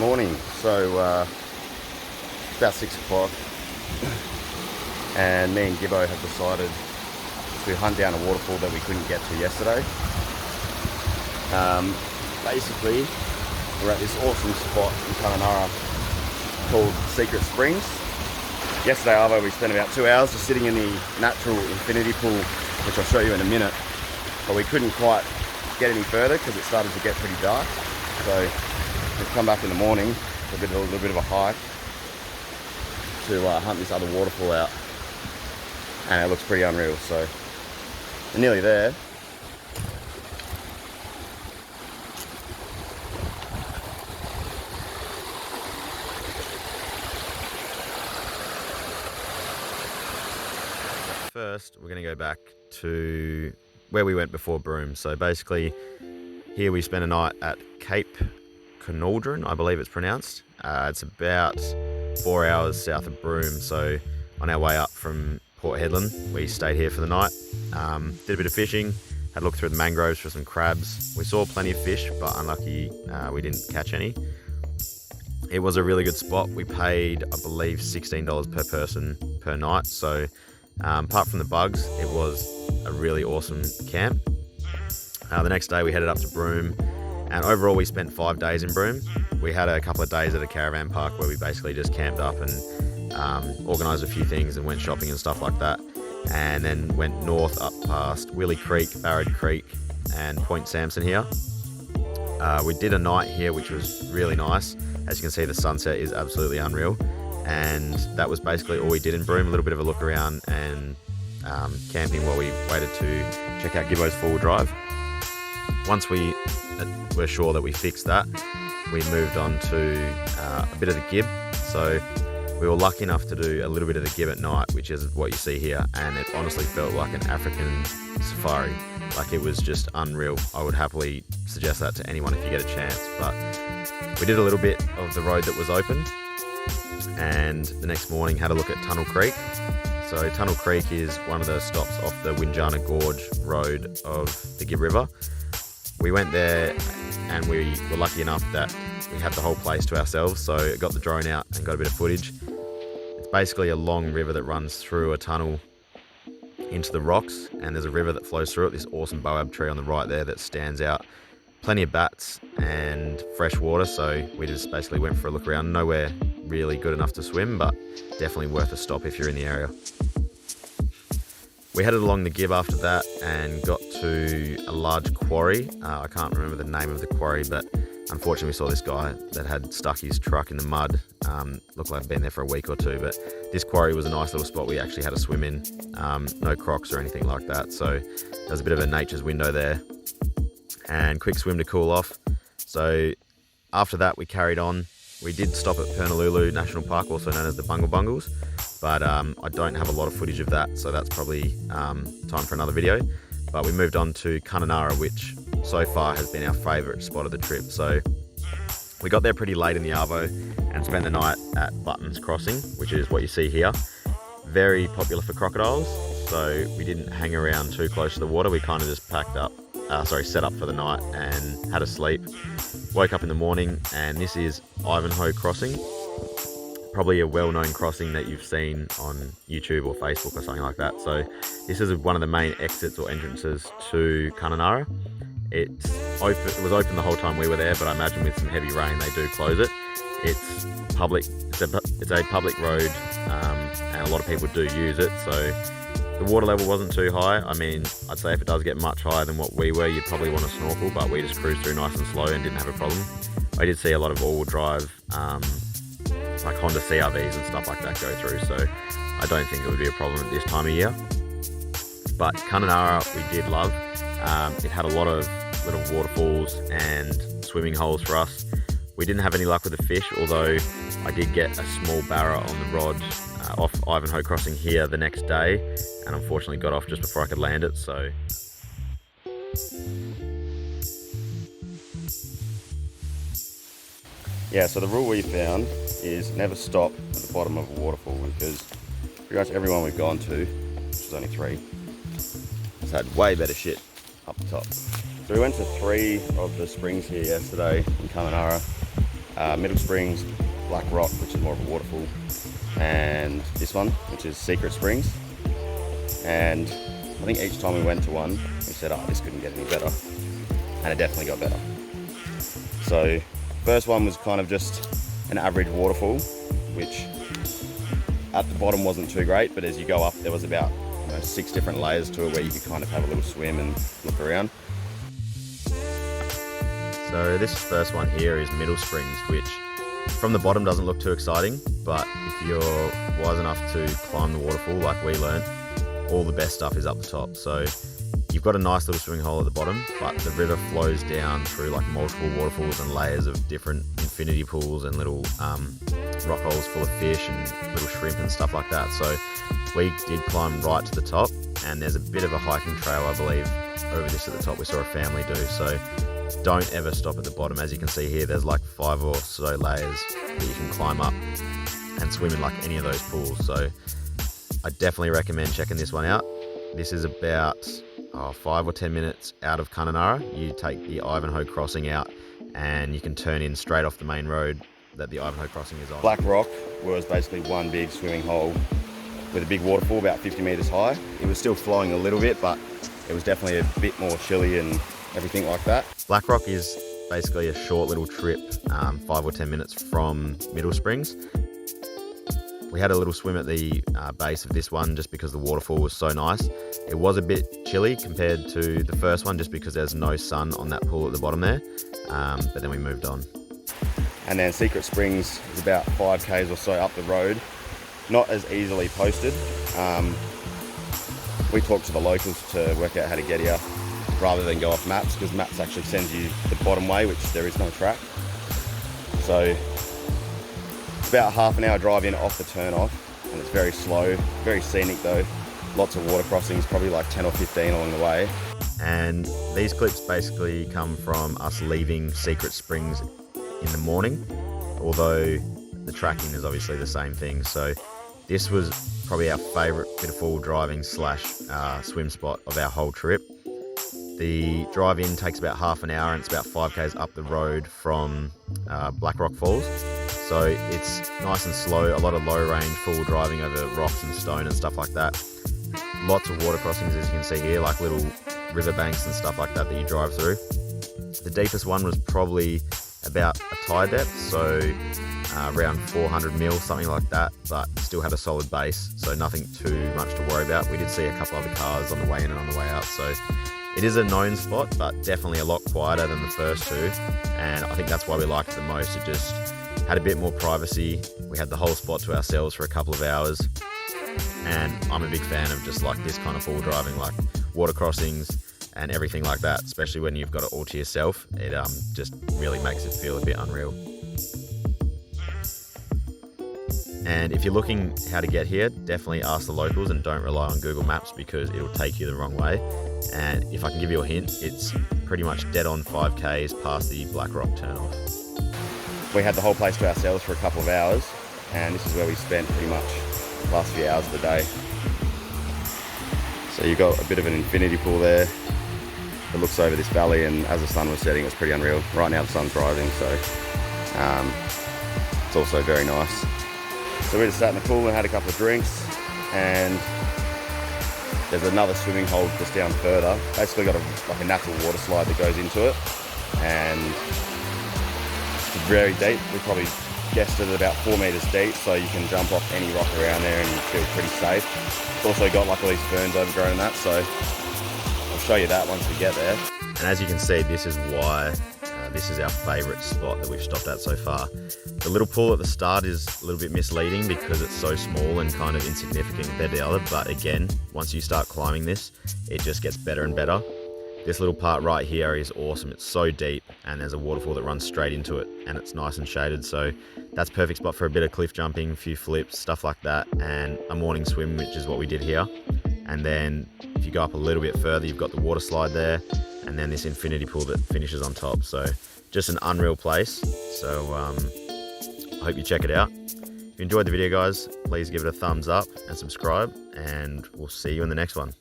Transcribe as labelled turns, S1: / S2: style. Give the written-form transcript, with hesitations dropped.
S1: Morning. So about 6 o'clock, and me and Gibbo have decided to hunt down a waterfall that we couldn't get to yesterday. Basically, we're at this awesome spot in Kunanurra called Secret Springs. Yesterday, Arvo, we spent about 2 hours just sitting in the natural infinity pool, which I'll show you in a minute, but we couldn't quite get any further because it started to get pretty dark. So we've come back in the morning for a little bit of a hike to hunt this other waterfall out, and it looks pretty unreal. So we're nearly there. First, we're going to go back to where we went before Broome. So basically, here we spent a night at Cape Kunanurra, I believe it's pronounced. It's about 4 hours south of Broome. So on our way up from Port Hedland, we stayed here for the night. Did a bit of fishing, had a look through the mangroves for some crabs. We saw plenty of fish, but unlucky we didn't catch any. It was a really good spot. We paid, I believe, $16 per person per night. So apart from the bugs, it was a really awesome camp. The next day we headed up to Broome, and overall we spent 5 days in Broome. We had a couple of days at a caravan park where we basically just camped up and organised a few things and went shopping and stuff like that, and then went north up past Willie Creek, Barrett Creek and Point Sampson here. We did a night here which was really nice. As you can see, the sunset is absolutely unreal, and that was basically all we did in Broome. A little bit of a look around and camping while we waited to check out Gibbo's four-wheel drive. Once we were sure that we fixed that, we moved on to a bit of the Gibb. So we were lucky enough to do a little bit of the Gibb at night, which is what you see here, and it honestly felt like an African safari. Like, it was just unreal. I would happily suggest that to anyone if you get a chance. But we did a little bit of the road that was open, and the next morning had a look at Tunnel Creek. So Tunnel Creek is one of the stops off the Winjana Gorge road of the Gibb River. We went there and we were lucky enough that we had the whole place to ourselves, so got the drone out and got a bit of footage. It's basically a long river that runs through a tunnel into the rocks, and there's a river that flows through it. This awesome boab tree on the right there that stands out. Plenty of bats and fresh water, so we just basically went for a look around. Nowhere really good enough to swim, but definitely worth a stop if you're in the area. We headed along the Gibb after that and got to a large quarry. I can't remember the name of the quarry, but unfortunately we saw this guy that had stuck his truck in the mud. Looked like I'd been there for a week or two, but this quarry was a nice little spot we actually had a swim in. No crocs or anything like that, so there was a bit of a nature's window there. And quick swim to cool off. So after that we carried on. We did stop at Purnululu National Park, also known as the Bungle Bungles, but I don't have a lot of footage of that, so that's probably time for another video. But we moved on to Kunanurra, which so far has been our favourite spot of the trip. So we got there pretty late in the arvo and spent the night at Buttons Crossing, which is what you see here. Very popular for crocodiles, so we didn't hang around too close to the water. We kind of just set up for the night and had a sleep. Woke up in the morning, and this is Ivanhoe Crossing, probably a well-known crossing that you've seen on YouTube or Facebook or something like that. So this is one of the main exits or entrances to Kunanurra. It was open the whole time we were there, but I imagine with some heavy rain they do close it. It's public. It's a public road, and a lot of people do use it. So the water level wasn't too high. I mean, I'd say if it does get much higher than what we were, you'd probably want to snorkel, but we just cruised through nice and slow and didn't have a problem. I did see a lot of all-wheel drive, like Honda CRVs and stuff like that go through, so I don't think it would be a problem at this time of year. But Kunanurra we did love. It had a lot of little waterfalls and swimming holes for us. We didn't have any luck with the fish, although I did get a small barra on the rod off Ivanhoe Crossing here the next day, and unfortunately got off just before I could land it. So yeah, so the rule we found is never stop at the bottom of a waterfall, because pretty much everyone we've gone to, which is only 3, has had way better shit up the top. So we went to 3 of the springs here yesterday in Kunanurra.
S2: Middle Springs, Black Rock, which is more of a waterfall, and this one, which is Secret Springs. And I think each time we went to one, we said, oh, this couldn't get any better. And it definitely got better. So first one was kind of just an average waterfall, which at the bottom wasn't too great, but as you go up, there was about 6 different layers to it where you could kind of have a little swim and look around.
S1: So this first one here is Middle Springs, which from the bottom doesn't look too exciting, but if you're wise enough to climb the waterfall like we learned, all the best stuff is up the top. So you've got a nice little swimming hole at the bottom, but the river flows down through like multiple waterfalls and layers of different infinity pools and little rock holes full of fish and little shrimp and stuff like that. So we did climb right to the top, and there's a bit of a hiking trail, I believe, over this at the top we saw a family do. So don't ever stop at the bottom. As you can see here, there's like 5 or so layers that you can climb up and swim in like any of those pools. So I definitely recommend checking this one out. This is about 5 or 10 minutes out of Kunanurra. You take the Ivanhoe crossing out and you can turn in straight off the main road that the Ivanhoe crossing is on.
S2: Black Rock was basically one big swimming hole with a big waterfall about 50 metres high. It was still flowing a little bit, but it was definitely a bit more chilly and everything like that.
S1: Black Rock is basically a short little trip, 5 or 10 minutes from Middle Springs. We had a little swim at the base of this one just because the waterfall was so nice. It was a bit chilly compared to the first one just because there's no sun on that pool at the bottom there, but then we moved on.
S2: And then Secret Springs is about 5 k's or so up the road, not as easily posted. We talked to the locals to work out how to get here rather than go off maps, because maps actually sends you the bottom way, which there is no track. So it's about half an hour drive in off the turn off, and it's very slow, very scenic though. Lots of water crossings, probably like 10 or 15 along the way.
S1: And these clips basically come from us leaving Secret Springs in the morning, although the tracking is obviously the same thing. So this was probably our favourite bit of four-wheel driving / swim spot of our whole trip. The drive in takes about half an hour and it's about 5 k's up the road from Black Rock Falls. So it's nice and slow, a lot of low range full driving over rocks and stone and stuff like that. Lots of water crossings, as you can see here, like little river banks and stuff like that that you drive through. The deepest one was probably about a tire depth, so around 400 mil, something like that, but still had a solid base, so nothing too much to worry about. We did see a couple other cars on the way in and on the way out, so it is a known spot, but definitely a lot quieter than the first two, and I think that's why we liked it the most. It just had a bit more privacy. We had the whole spot to ourselves for a couple of hours, and I'm a big fan of just like this kind of full driving, like water crossings and everything like that, especially when you've got it all to yourself. It just really makes it feel a bit unreal. And if you're looking how to get here, definitely ask the locals and don't rely on Google Maps because it'll take you the wrong way. And if I can give you a hint, it's pretty much dead on 5 k's past the Black Rock turnoff.
S2: We had the whole place to ourselves for a couple of hours, and this is where we spent pretty much the last few hours of the day. So you've got a bit of an infinity pool there that looks over this valley, and as the sun was setting, it was pretty unreal. Right now the sun's rising, so it's also very nice. So we just sat in the pool and had a couple of drinks, and there's another swimming hole just down further. Basically got like a natural water slide that goes into it, and it's very deep. We probably guessed it at about 4 meters deep, so you can jump off any rock around there and you feel pretty safe. It's also got like all these ferns overgrown and that, so I'll show you that once we get there.
S1: And as you can see, this is why this is our favourite spot that we've stopped at so far. The little pool at the start is a little bit misleading because it's so small and kind of insignificant compared to the other, but again, once you start climbing this, it just gets better and better. This little part right here is awesome. It's so deep and there's a waterfall that runs straight into it and it's nice and shaded, so that's a perfect spot for a bit of cliff jumping, a few flips, stuff like that, and a morning swim, which is what we did here. And then if you go up a little bit further, you've got the water slide there, and then this infinity pool that finishes on top. So just an unreal place. So I hope you check it out. If you enjoyed the video, guys, please give it a thumbs up and subscribe, and we'll see you in the next one.